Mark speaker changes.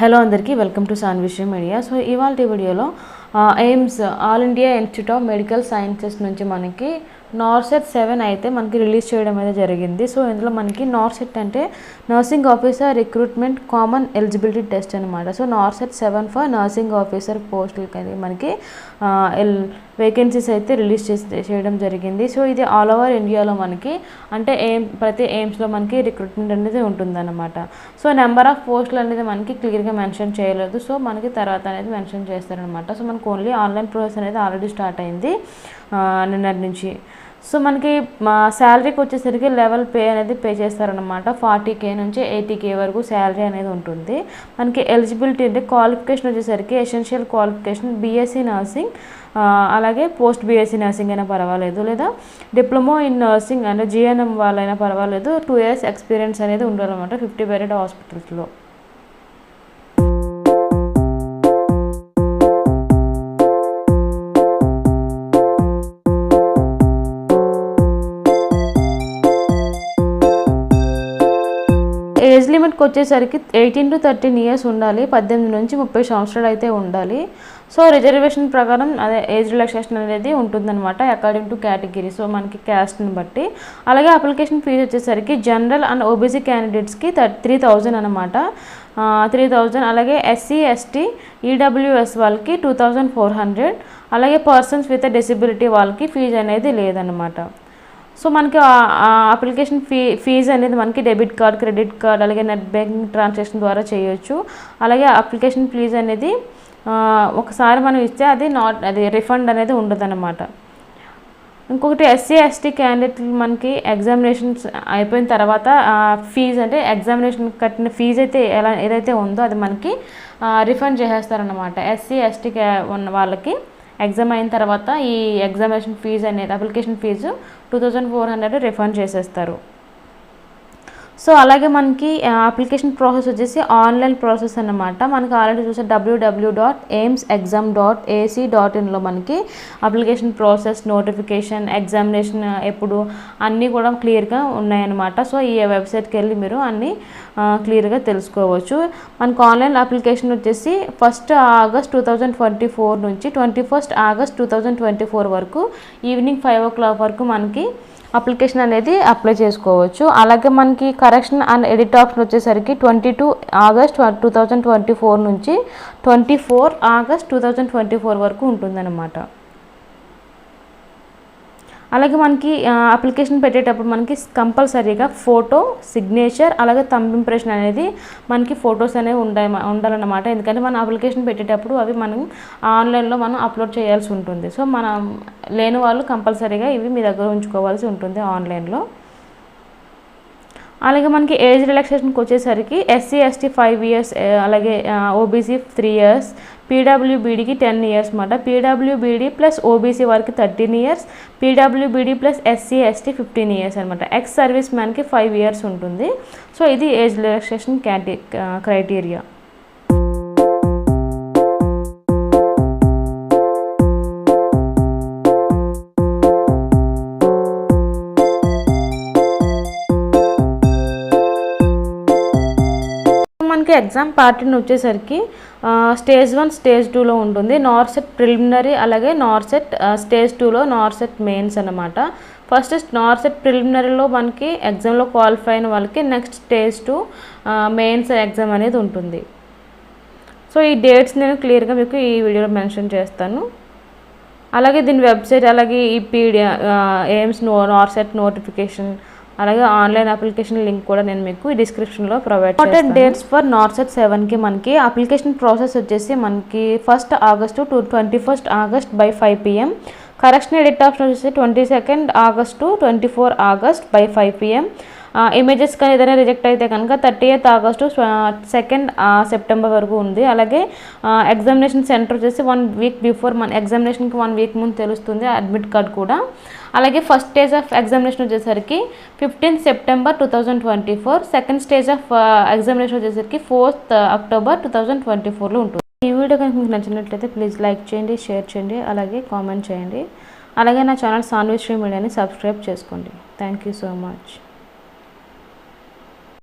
Speaker 1: Hello అందరికీ welcome to సాన్విశ్రీ media. So ఇవాళ వీడియోలో AIIMS all India institute of medical sciences నుంచి మనకి నార్సెట్ 7 అయితే మనకి రిలీజ్ చేయడం అయితే జరిగింది. సో ఇందులో మనకి నార్సెట్ అంటే nursing officer recruitment common eligibility test అనమాట. So NORCET 7 for nursing officer పోస్టులకి అనేది మనకి వేకెన్సీస్ అయితే రిలీజ్ చేయడం జరిగింది. సో ఇది ఆల్ ఓవర్ ఇండియాలో మనకి అంటే ప్రతి ఎయిమ్స్లో మనకి రిక్రూట్మెంట్ అనేది ఉంటుందన్నమాట. సో నెంబర్ ఆఫ్ పోస్టులు అనేది మనకి క్లియర్గా మెన్షన్ చేయలేదు. సో మనకి తర్వాత అనేది మెన్షన్ చేస్తారనమాట. సో మనకు ఓన్లీ ఆన్లైన్ ప్రాసెస్ అనేది ఆల్రెడీ స్టార్ట్ అయింది నిన్నటి నుంచి. సో మనకి శాలరీకి వచ్చేసరికి లెవెల్ పే అనేది పే చేస్తారనమాట. 40K నుంచి 80K వరకు శాలరీ అనేది ఉంటుంది. మనకి ఎలిజిబిలిటీ అంటే క్వాలిఫికేషన్ వచ్చేసరికి ఎసెన్షియల్ క్వాలిఫికేషన్ BSc నర్సింగ్, అలాగే పోస్ట్ BSc నర్సింగ్ అయినా పర్వాలేదు, లేదా డిప్లొమా ఇన్ నర్సింగ్ అంటే GNM వాళ్ళైనా పర్వాలేదు. 2 years ఎక్స్పీరియన్స్ అనేది ఉండాలన్నమాట 50 బెడెడ్ హాస్పిటల్స్లో. ఏజ్ లిమిట్కి వచ్చేసరికి 18 to 13 years ఉండాలి. 18 నుంచి 30 సంవత్సరాలు అయితే ఉండాలి. సో రిజర్వేషన్ ప్రకారం అదే ఏజ్ రిలాక్సేషన్ అనేది ఉంటుందన్నమాట అకార్డింగ్ టు కేటగిరీ. సో మనకి క్యాస్ట్ని బట్టి. అలాగే అప్లికేషన్ ఫీజు వచ్చేసరికి జనరల్ అండ్ OBC క్యాండిడేట్స్కి 3,000 అనమాట. 3,000. అలాగే SC ST EWS వాళ్ళకి 2,400. అలాగే పర్సన్స్ విత్ డిసెబిలిటీ వాళ్ళకి ఫీజు అనేది లేదన్నమాట. సో మనకి అప్లికేషన్ ఫీజు అనేది మనకి డెబిట్ కార్డ్, క్రెడిట్ కార్డ్, అలాగే నెట్ బ్యాంకింగ్ ట్రాన్సాక్షన్ ద్వారా చేయొచ్చు. అలాగే అప్లికేషన్ ఫీజు అనేది ఒకసారి మనం ఇస్తే అది రిఫండ్ అనేది ఉండదన్నమాట. ఇంకొకటి SC ST క్యాండిడేట్లు మనకి ఎగ్జామినేషన్స్ అయిపోయిన తర్వాత ఫీజు అంటే ఎగ్జామినేషన్ కట్టిన ఫీజు అయితే ఏదైతే ఉందో అది మనకి రిఫండ్ చేసేస్తారనమాట. SC ST ఉన్న వాళ్ళకి ఎగ్జామ్ అయిన తర్వాత ఈ ఎగ్జామినేషన్ ఫీజు అనేది అప్లికేషన్ ఫీజు 2,400 రిఫండ్ చేసేస్తారు. సో అలాగే మనకి అప్లికేషన్ ప్రాసెస్ వచ్చేసి ఆన్లైన్ ప్రాసెస్ అన్నమాట. మనకి ఆల్రెడీ చూసే www.aimsexam.ac.in మనకి అప్లికేషన్ ప్రాసెస్, నోటిఫికేషన్, ఎగ్జామినేషన్ ఎప్పుడు అన్నీ కూడా క్లియర్గా ఉన్నాయన్నమాట. సో ఈ వెబ్సైట్కి వెళ్ళి మీరు అన్నీ క్లియర్గా తెలుసుకోవచ్చు. మనకు ఆన్లైన్ అప్లికేషన్ వచ్చేసి 1st August 2024 నుంచి 21st August 2024 వరకు ఈవినింగ్ 5 o'clock వరకు మనకి అప్లికేషన్ అనేది అప్లై చేసుకోవచ్చు. అలాగే మనకి కరెక్షన్ అండ్ ఎడిట్ ఆప్షన్ వచ్చేసరికి 22 August 2024 నుంచి 24 August 2024 వరకు ఉంటుందన్నమాట. అలాగే మనకి అప్లికేషన్ పెట్టేటప్పుడు మనకి కంపల్సరీగా ఫోటో, సిగ్నేచర్, అలాగే థంబ్ ఇంప్రెషన్ అనేది మనకి ఫొటోస్ అనేవి ఉండాలన్నమాట. ఎందుకంటే మనం అప్లికేషన్ పెట్టేటప్పుడు అవి మనం ఆన్లైన్లో మనం అప్లోడ్ చేయాల్సి ఉంటుంది. సో మనం లేని వాళ్ళు కంపల్సరీగా ఇవి మీ దగ్గర ఉంచుకోవాల్సి ఉంటుంది ఆన్లైన్లో. అలాగే మనకి ఏజ్ రిలాక్సేషన్కి వచ్చేసరికి SC ST 5 years, అలాగే OBC 3 years, PWBDకి 10 years అన్నమాట. PWBD ప్లస్ OBC వారికి 13 years, PWBD plus SC ST 15 years అనమాట. ఎక్స్ సర్వీస్ మ్యాన్కి 5 years ఉంటుంది. సో ఇది ఏజ్ రిలాక్సేషన్ క్రైటీరియా. మనకి ఎగ్జామ్ ప్యాటర్న్ వచ్చేసరికి స్టేజ్ 1, స్టేజ్ 2లో ఉంటుంది. నార్సెట్ ప్రిలిమినరీ, అలాగే నార్సెట్ స్టేజ్ 2లో నార్సెట్ మెయిన్స్ అనమాట. ఫస్ట్ నార్సెట్ ప్రిలిమినరీలో మనకి ఎగ్జామ్లో క్వాలిఫై అయిన వాళ్ళకి నెక్స్ట్ స్టేజ్ 2 మెయిన్స్ ఎగ్జామ్ అనేది ఉంటుంది. సో ఈ డేట్స్ నేను క్లియర్గా మీకు ఈ వీడియోలో మెన్షన్ చేస్తాను. అలాగే దీని వెబ్సైట్, అలాగే ఈ ఎయిమ్స్ నార్సెట్ నోటిఫికేషన్, అలాగే ఆన్లైన్ అప్లికేషన్ లింక్ కూడా నేను మీకు ఈ డిస్క్రిప్షన్లో ప్రొవైడ్ చేస్తాను. డేట్స్ ఫర్ నార్సెట్ 7కి మనకి అప్లికేషన్ ప్రాసెస్ వచ్చేసి మనకి 1st August to 21st August by 5 PM. Correction edit option వచ్చేసి 22nd August to 24 August by 5 PM. Images కానీ ఏదైనా రిజెక్ట్ అయితే కనుక 30th August 2nd September వరకు ఉంది. అలాగే ఎగ్జామినేషన్ సెంటర్ వచ్చేసి 1 week బిఫోర్, మన ఎగ్జామినేషన్కి 1 week ముందు తెలుస్తుంది అడ్మిట్ కార్డ్ కూడా. అలాగే ఫస్ట్ స్టేజ్ ఆఫ్ ఎగ్జామినేషన్ వచ్చేసరికి 15th September 2024, second stage of examination వచ్చేసరికి 4th October 2024లో ఉంటుంది. ఈ వీడియో కనుక మీకు నచ్చినట్లయితే ప్లీజ్ లైక్ చేయండి, షేర్ చేయండి, అలాగే కామెంట్ చేయండి. అలాగే నా ఛానల్ సాన్విశ్రీ మీడియాని సబ్స్క్రైబ్ చేసుకోండి. Thank you so much.